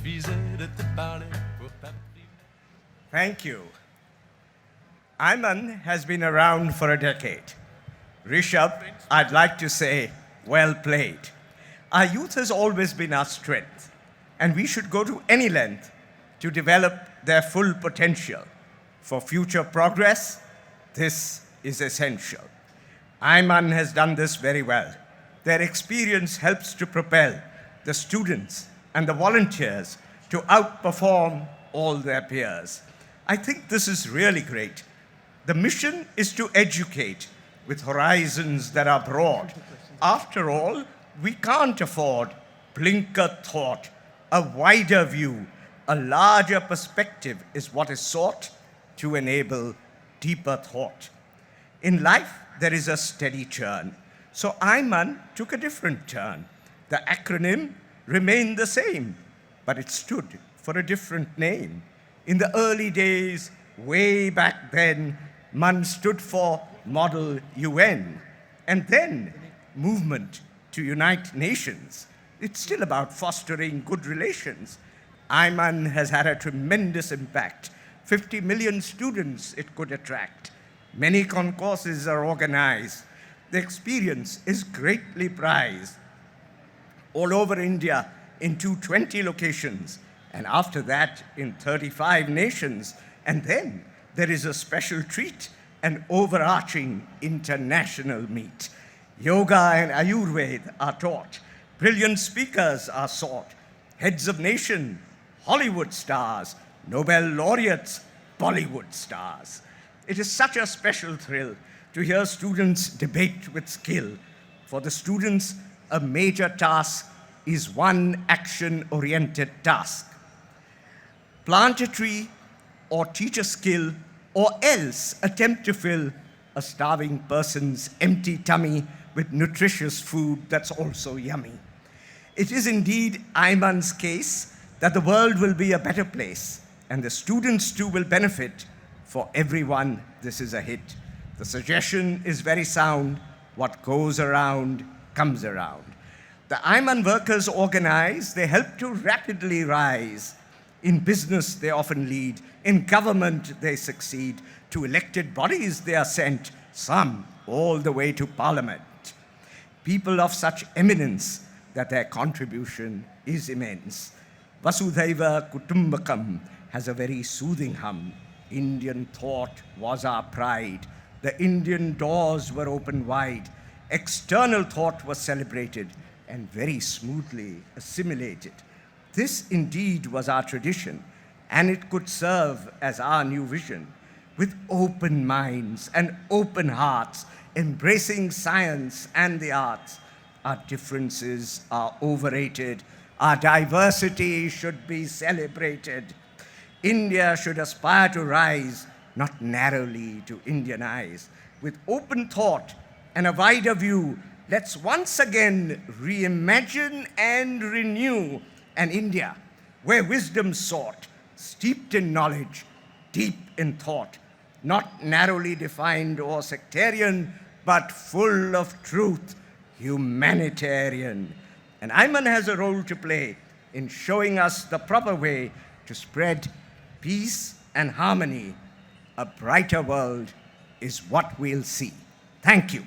suffisait de te parler pour ta Thank you. Ayman has been around for a decade. Rishabh, I'd like to say, well played. Our youth has always been our strength, and we should go to any length to develop their full potential. For future progress, this is essential. Ayman has done this very well. Their experience helps to propel the students and the volunteers to outperform all their peers. I think this is really great. The mission is to educate with horizons that are broad. After all, we can't afford blinker thought. A wider view, a larger perspective is what is sought to enable deeper thought. In life, there is a steady churn. So Ayman took a different turn. The acronym remained the same, but it stood for a different name. In the early days, way back then, MUN stood for Model UN, and then Movement to Unite Nations. It's still about fostering good relations. Ayman has had a tremendous impact. 50 million students it could attract. Many concourses are organized. The experience is greatly prized. All over India in 220 locations, and after that in 35 nations. And then there is a special treat, an overarching international meet. Yoga and Ayurveda are taught. Brilliant speakers are sought. Heads of nation, Hollywood stars, Nobel laureates, Bollywood stars. It is such a special thrill to hear students debate with skill. For the students, a major task is one action-oriented task. Plant a tree or teach a skill, or else attempt to fill a starving person's empty tummy with nutritious food that's also yummy. It is indeed Ayman's case that the world will be a better place, and the students too will benefit. For everyone, this is a hit. The suggestion is very sound. What goes around comes around. The Ayman workers organize, they help to rapidly rise. In business, they often lead. In government, they succeed. To elected bodies, they are sent, some all the way to parliament. People of such eminence that their contribution is immense. Vasudhaiva Kutumbakam has a very soothing hum. Indian thought was our pride. The Indian doors were opened wide. External thought was celebrated and very smoothly assimilated. This indeed was our tradition, and it could serve as our new vision. With open minds and open hearts, embracing science and the arts, our differences are overrated. Our diversity should be celebrated. India should aspire to rise, not narrowly to Indianize. With open thought and a wider view, let's once again reimagine and renew an India where wisdom sought, steeped in knowledge, deep in thought, not narrowly defined or sectarian, but full of truth, humanitarian. And Ayman has a role to play in showing us the proper way to spread peace and harmony. A brighter world is what we'll see. Thank you.